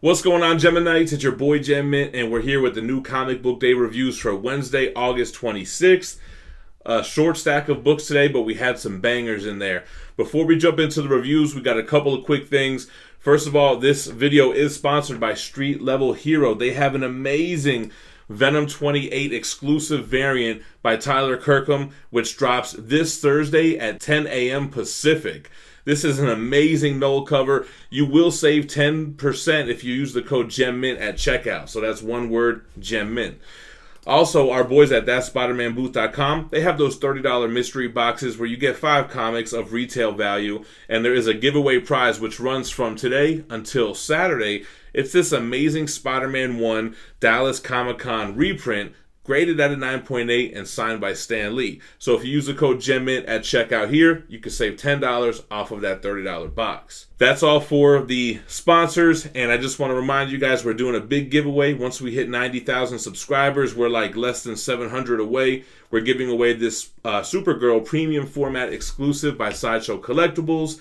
What's going on, Geminites? It's your boy Gem Mint, and we're here with the new comic book day reviews for Wednesday, August 26th. A short stack of books today, but we had some bangers in there. Before we jump into the reviews, we got a couple of quick things. First of all, this video is sponsored by Street Level Hero. They have an amazing Venom 28 exclusive variant by Tyler Kirkham, which drops this Thursday at 10 a.m. Pacific. This is an amazing Knoll cover. You will save 10% if you use the code GemMint at checkout. So that's one word, GemMint. Also, our boys at thatspidermanbooth.com, they have those $30 mystery boxes where you get 5 comics of retail value, and there is a giveaway prize which runs from today until Saturday. It's this amazing Spider-Man 1 Dallas Comic-Con reprint, graded at a 9.8 and signed by Stan Lee. So if you use the code GemMint at checkout here, you can save $10 off of that $30 box. That's all for the sponsors, and I just want to remind you guys we're doing a big giveaway. Once we hit 90,000 subscribers, we're like less than 700 away. We're giving away this Supergirl premium format exclusive by Sideshow Collectibles.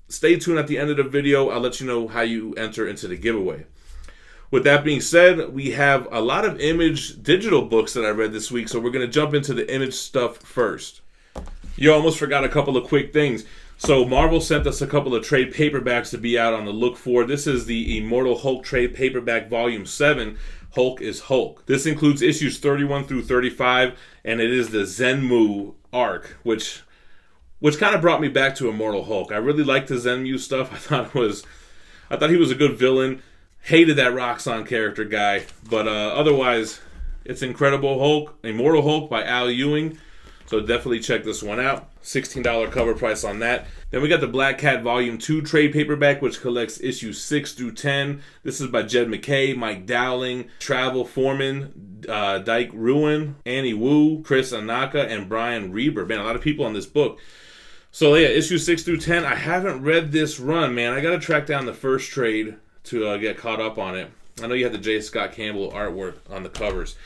Stay tuned at the end of the video. I'll let you know how you enter into the giveaway. With that being said, we have a lot of Image digital books that I read this week, so we're going to jump into the Image stuff first. You almost forgot a couple of quick things. So Marvel sent us a couple of trade paperbacks to be out on the look for. This is the Immortal Hulk trade paperback volume 7, Hulk is Hulk. This includes issues 31 through 35, and it is the Zenmu arc, which kind of brought me back to Immortal Hulk. I really liked the Zenmu stuff. I thought he was a good villain. Hated that Roxxon character guy, but otherwise, it's Incredible Hulk, Immortal Hulk by Al Ewing, so definitely check this one out. $16 cover price on that. Then we got the Black Cat Volume 2 trade paperback, which collects issues 6 through 10. This is by Jed McKay, Mike Dowling, Travel Foreman, Dyke Ruin, Annie Wu, Chris Anaka, and Brian Reber. Man, a lot of people on this book. So yeah, issues 6 through 10. I haven't read this run, man. I got to track down the first trade to get caught up on it. I know you have the J. Scott Campbell artwork on the covers.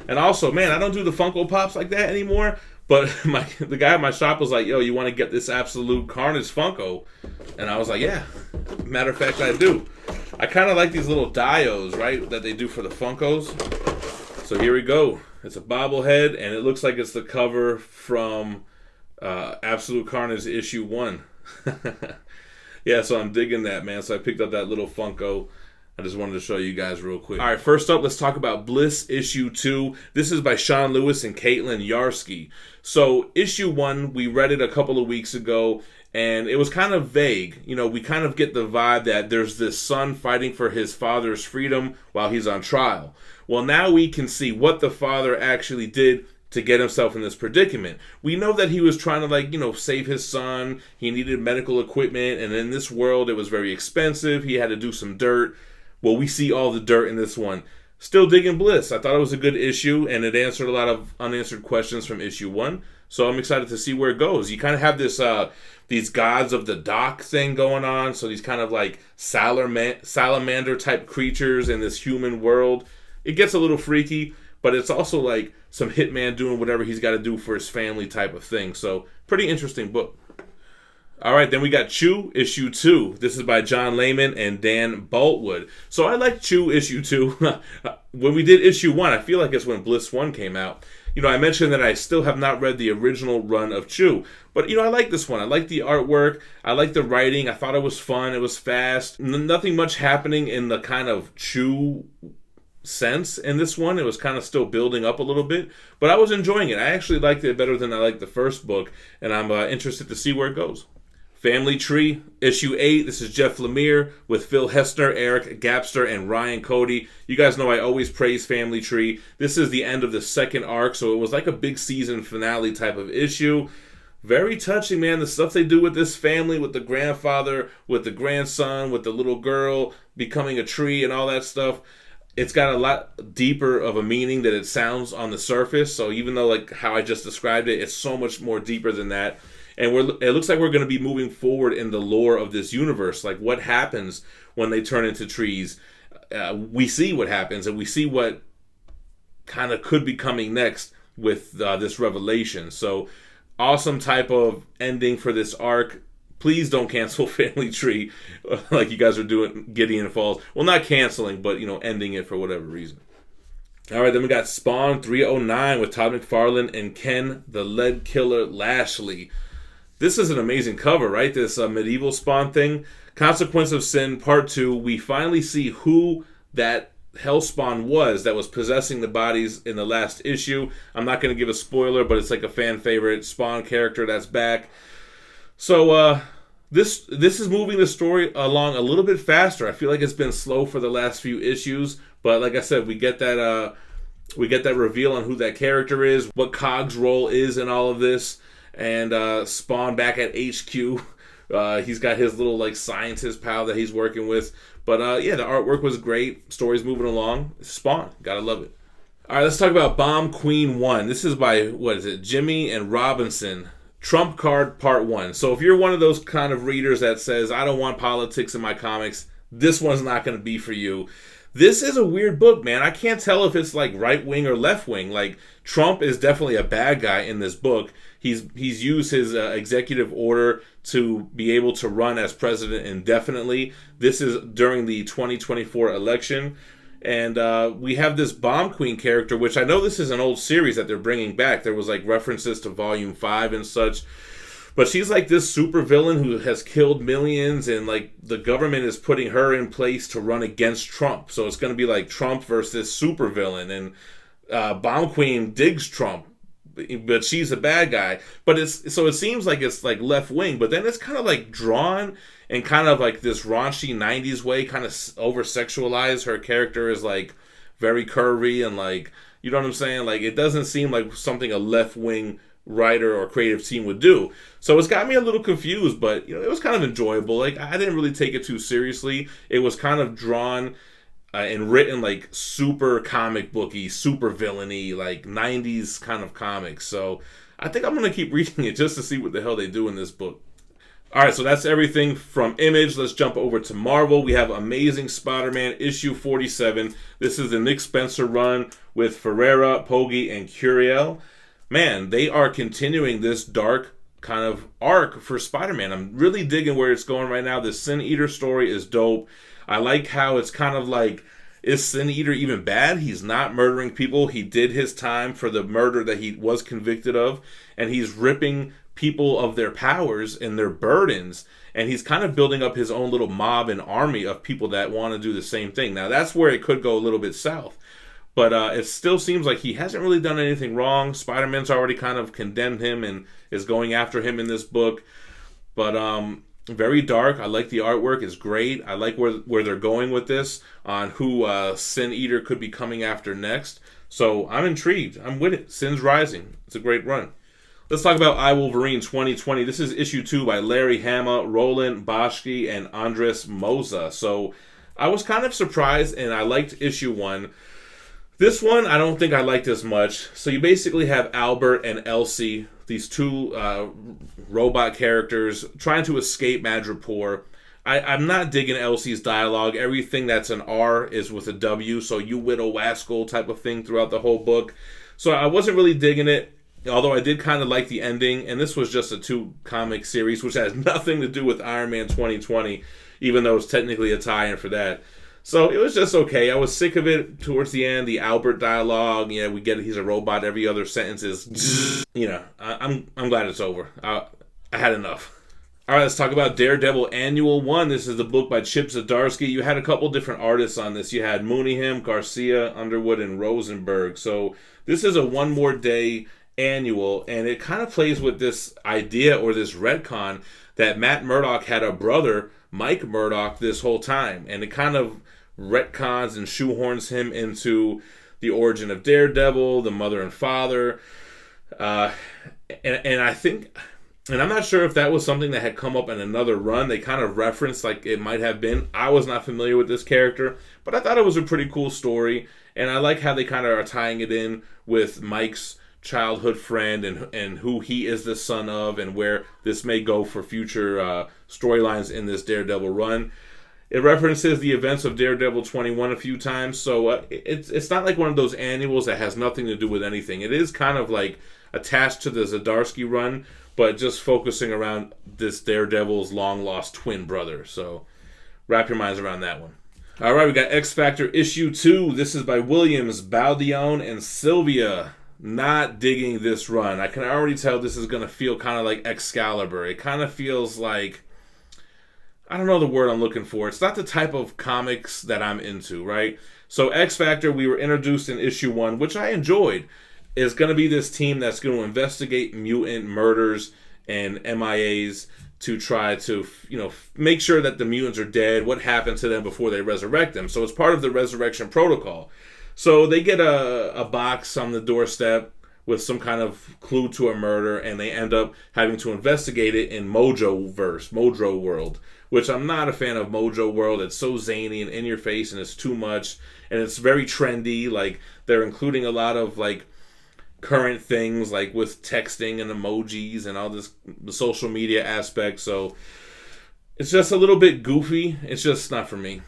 And also, man, I don't do the Funko Pops like that anymore, but the guy at my shop was like, yo, you want to get this Absolute Carnage Funko? And I was like, yeah. Matter of fact, I do. I kind of like these little dios, right, that they do for the Funkos. So here we go. It's a bobblehead, and it looks like it's the cover from Absolute Carnage issue 1. Yeah, so I'm digging that, man. So I picked up that little Funko. I just wanted to show you guys real quick. All right, first up, let's talk about Bliss issue 2. This is by Sean Lewis and Caitlin Yarsky. So issue 1, we read it a couple of weeks ago, and it was kind of vague. You know, we kind of get the vibe that there's this son fighting for his father's freedom while he's on trial. Well, now we can see what the father actually did to get himself in this predicament. We know that he was trying to, save his son. He needed medical equipment, and in this world, it was very expensive. He had to do some dirt. Well, we see all the dirt in this one. Still digging Bliss. I thought it was a good issue, and it answered a lot of unanswered questions from issue 1. So I'm excited to see where it goes. You kind of have this these gods of the dock thing going on. So these kind of like salamander type creatures in this human world. It gets a little freaky, but it's also like some hitman doing whatever he's got to do for his family type of thing. So, pretty interesting book. All right, then we got Chew, issue 2. This is by John Layman and Dan Boltwood. So, I like Chew, issue 2. When we did issue 1, I feel like it's when Bliss 1 came out. You know, I mentioned that I still have not read the original run of Chew. But, I like this one. I like the artwork. I like the writing. I thought it was fun. It was fast. Nothing much happening in the kind of Chew sense in this one. It was kind of still building up a little bit, but I was enjoying it. I actually liked it better than I liked the first book, and I'm interested to see where it goes. Family Tree, issue 8. This is Jeff Lemire with Phil Hessner, Eric Gapster, and Ryan Cody. You guys know I always praise Family Tree. This is the end of the second arc, so it was like a big season finale type of issue. Very touching, man. The stuff they do with this family, with the grandfather, with the grandson, with the little girl becoming a tree and all that stuff. It's got a lot deeper of a meaning than it sounds on the surface. So even though, like how I just described it, it's so much more deeper than that. And it looks like we're going to be moving forward in the lore of this universe. Like what happens when they turn into trees. We see what happens, and we see what kind of could be coming next with this revelation. So awesome type of ending for this arc. please don't cancel Family Tree like you guys are doing Gideon Falls. Well, not canceling, but, ending it for whatever reason. All right, then we got Spawn 309 with Todd McFarlane and Ken the Lead Killer Lashley. This is an amazing cover, right? This medieval Spawn thing. Consequence of Sin Part 2. We finally see who that Hellspawn was that was possessing the bodies in the last issue. I'm not going to give a spoiler, but it's like a fan favorite Spawn character that's back. So this is moving the story along a little bit faster. I feel like it's been slow for the last few issues, but like I said, we get that reveal on who that character is, what Cog's role is in all of this, and Spawn back at HQ. He's got his little scientist pal that he's working with. But yeah, the artwork was great. Story's moving along. Spawn, gotta love it. All right, let's talk about Bomb Queen 1. This is by Jimmy and Robinson. Trump Card Part 1. So if you're one of those kind of readers that says, I don't want politics in my comics, this one's not going to be for you. This is a weird book, man. I can't tell if it's right wing or left wing. Trump is definitely a bad guy in this book. He's used his executive order to be able to run as president indefinitely. This is during the 2024 election. And we have this Bomb Queen character, which I know this is an old series that they're bringing back. There was references to Volume 5 and such. But she's this super villain who has killed millions, and the government is putting her in place to run against Trump. So it's going to be Trump versus this super villain. And Bomb Queen digs Trump, but she's a bad guy. But it seems like it's left wing, but then it's kind of drawn in kind of this raunchy 90s way, kind of over sexualized. Her character is very curvy and you know what I'm saying? It doesn't seem like something a left wing writer or creative team would do. So it's got me a little confused, but it was kind of enjoyable. I didn't really take it too seriously. It was kind of drawn and written super comic booky, super villainy, 90s kind of comics. So I think I'm going to keep reading it just to see what the hell they do in this book. Alright, so that's everything from Image. Let's jump over to Marvel. We have Amazing Spider-Man issue 47. This is the Nick Spencer run with Ferreira, Poggi, and Curiel. Man, they are continuing this dark kind of arc for Spider-Man. I'm really digging where it's going right now. The Sin Eater story is dope. I like how it's kind of is Sin Eater even bad? He's not murdering people. He did his time for the murder that he was convicted of, and he's ripping people of their powers and their burdens, and he's kind of building up his own little mob and army of people that want to do the same thing. Now, that's where it could go a little bit south. But it still seems like he hasn't really done anything wrong. Spider-Man's already kind of condemned him and is going after him in this book. But very dark. I like the artwork. It's great. I like where they're going with this on who Sin Eater could be coming after next. So I'm intrigued. I'm with it. Sin's Rising. It's a great run. Let's talk about I, Wolverine 2020. This is issue 2 by Larry Hama, Roland Boschke, and Andres Moza. So I was kind of surprised, and I liked issue 1. This one, I don't think I liked as much. So you basically have Albert and Elsie, these two robot characters, trying to escape Madripoor. I'm not digging Elsie's dialogue. Everything that's an R is with a W, so you widow wascal type of thing throughout the whole book. So I wasn't really digging it, although I did kind of like the ending. And this was just a 2-comic series, which has nothing to do with Iron Man 2020, even though it's technically a tie-in for that. So it was just okay. I was sick of it towards the end. The Albert dialogue, we get it. He's a robot. Every other sentence is, I'm glad it's over. I had enough. All right, let's talk about Daredevil Annual 1. This is the book by Chip Zdarsky. You had a couple different artists on this. You had Mooneyham, Garcia, Underwood, and Rosenberg. So this is a one more day annual, and it kind of plays with this idea or this retcon that Matt Murdock had a brother, Mike Murdock, this whole time. And it kind of retcons and shoehorns him into the origin of Daredevil, the mother and father. And I think... And I'm not sure if that was something that had come up in another run. They kind of referenced like it might have been. I was not familiar with this character, but I thought it was a pretty cool story. And I like how they kind of are tying it in with Mike's childhood friend and who he is the son of and where this may go for future storylines in this Daredevil run. It references the events of Daredevil 21 a few times, so it's not like one of those annuals that has nothing to do with anything. It is kind of like attached to the Zdarsky run, but just focusing around this Daredevil's long-lost twin brother. So wrap your minds around that one. All right, we got X Factor issue 2. This is by Williams, Baldion, and Sylvia. Not digging this run. I can already tell this is going to feel kind of like Excalibur. It kind of feels like, I don't know the word I'm looking for. It's not the type of comics that I'm into, right? So X Factor, we were introduced in issue 1, which I enjoyed. Is going to be this team that's going to investigate mutant murders and MIAs to try to, make sure that the mutants are dead, what happened to them before they resurrect them. So it's part of the resurrection protocol. So they get a box on the doorstep with some kind of clue to a murder, and they end up having to investigate it in Mojo World, which I'm not a fan of Mojo World. It's so zany and in your face, and it's too much, and it's very trendy. Like, they're including a lot of, like, current things, like with texting and emojis and all this, the social media aspect. So it's just a little bit goofy. It's just not for me.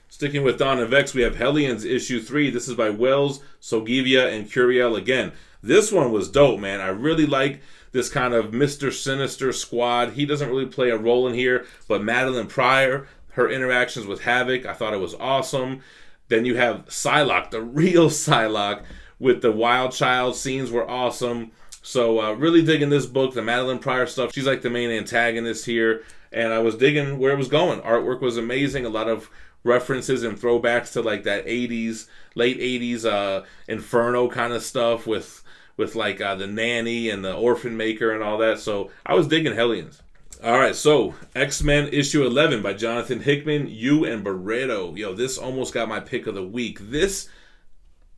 Sticking with Dawn of X, we have Hellions issue 3. This is by Wells, Sogivia, and Curiel again. This one was dope, man. I really like this kind of Mr. Sinister squad. He doesn't really play a role in here, but Madeline Pryor, her interactions with Havoc, I thought it was awesome. Then you have Psylocke, the real Psylocke, with the Wild Child scenes were awesome. So really digging this book, the Madeline Pryor stuff. She's like the main antagonist here, and I was digging where it was going. Artwork was amazing. A lot of references and throwbacks to like that 80s, late 80s Inferno kind of stuff with like the nanny and the orphan maker and all that. So I was digging Hellions. All right, so X-Men issue 11 by Jonathan Hickman, Yu and Barreto. Yo, this almost got my pick of the week. This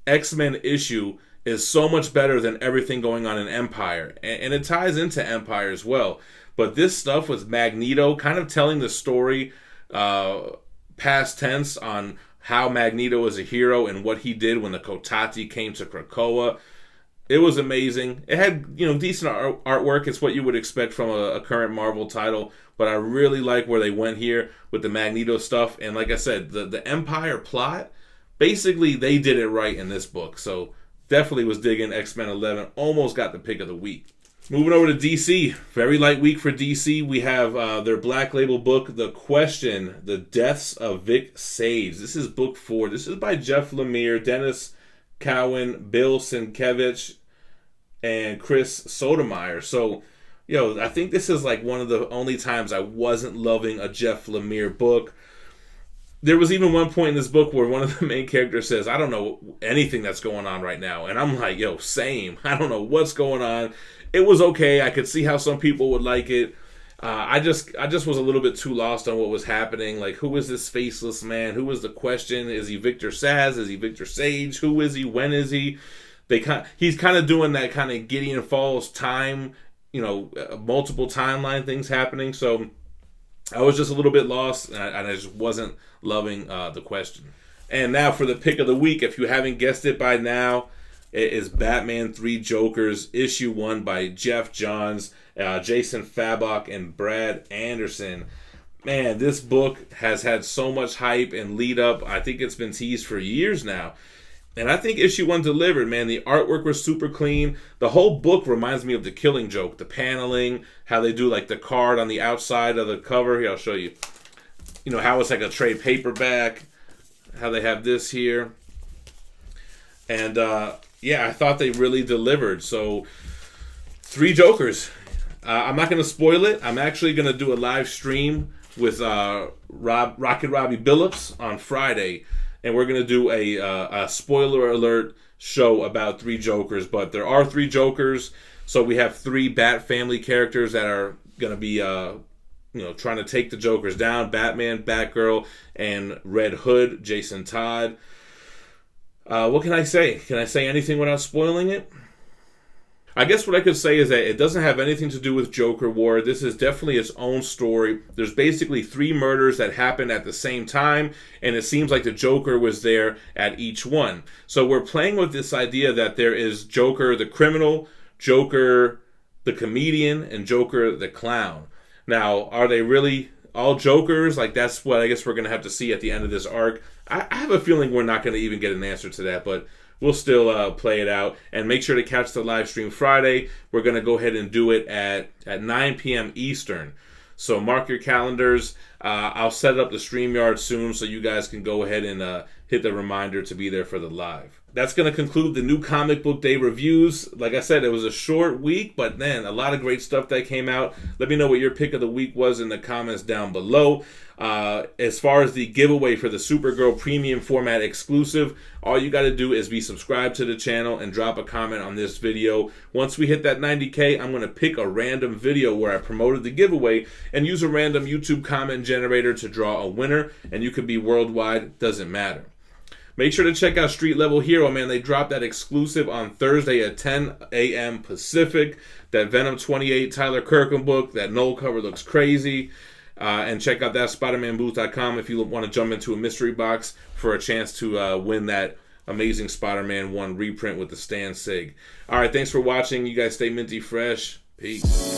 X-Men issue is so much better than everything going on in Empire, and it ties into Empire as well. But this stuff with Magneto kind of telling the story past tense on how Magneto is a hero and what he did when the Kotati came to Krakoa. It was amazing. It had, decent artwork. It's what you would expect from a current Marvel title, but I really like where they went here with the Magneto stuff. And like I said, the Empire plot, basically, they did it right in this book. So definitely was digging X-Men 11. Almost got the pick of the week. Moving over to DC. Very light week for DC. We have their Black Label book, The Question, The Deaths of Vic Sage. This is book 4. This is by Jeff Lemire, Dennis Cowan, Bill Sienkiewicz, and Chris Sotomayor. So, I think this is like one of the only times I wasn't loving a Jeff Lemire book. There was even one point in this book where one of the main characters says, I don't know anything that's going on right now. And I'm like, same. I don't know what's going on. It was okay. I could see how some people would like it. I just was a little bit too lost on what was happening. Like, who is this faceless man? Who is the Question? Is he Victor Saz? Is he Victor Sage? Who is he? When is he? He's kind of doing that kind of Gideon Falls time, multiple timeline things happening. So I was just a little bit lost, and I just wasn't loving The Question. And now for the pick of the week, if you haven't guessed it by now, it is Batman 3 Jokers, issue 1 by Jeff Johns, Jason Fabok, and Brad Anderson. Man, this book has had so much hype and lead up. I think it's been teased for years now. And I think issue 1 delivered, man. The artwork was super clean. The whole book reminds me of The Killing Joke. The paneling, how they do like the card on the outside of the cover. Here, I'll show you. How it's like a trade paperback. How they have this here. And, I thought they really delivered. So, 3 Jokers. I'm not going to spoil it. I'm actually going to do a live stream with Rocket Robbie Billups on Friday. And we're going to do a spoiler alert show about 3 Jokers. But there are 3 Jokers. So we have 3 Bat family characters that are going to be, trying to take the Jokers down. Batman, Batgirl, and Red Hood, Jason Todd. What can I say? Can I say anything without spoiling it? I guess what I could say is that it doesn't have anything to do with Joker War. This is definitely its own story. There's basically 3 murders that happened at the same time, and it seems like the Joker was there at each one. So we're playing with this idea that there is Joker the criminal, Joker the comedian, and Joker the clown. Now, are they really all Jokers? Like, that's what I guess we're going to have to see at the end of this arc. I have a feeling we're not going to even get an answer to that, but we'll still play it out. And make sure to catch the live stream Friday. We're going to go ahead and do it at 9 p.m. Eastern. So mark your calendars. I'll set up the StreamYard soon so you guys can go ahead and hit the reminder to be there for the live. That's going to conclude the new comic book day reviews. Like I said, it was a short week, but then a lot of great stuff that came out. Let me know what your pick of the week was in the comments down below. As far as the giveaway for the Supergirl Premium Format exclusive, all you got to do is be subscribed to the channel and drop a comment on this video. Once we hit that 90K, I'm going to pick a random video where I promoted the giveaway and use a random YouTube comment generator to draw a winner, and you could be worldwide, doesn't matter. Make sure to check out Street Level Hero, man. They dropped that exclusive on Thursday at 10 a.m. Pacific. That Venom 28 Tyler Kirkham book, that Knoll cover looks crazy. And check out that SpidermanBooth.com if you want to jump into a mystery box for a chance to win that Amazing Spider-Man 1 reprint with the Stan Sig. All right, thanks for watching. You guys stay minty fresh. Peace.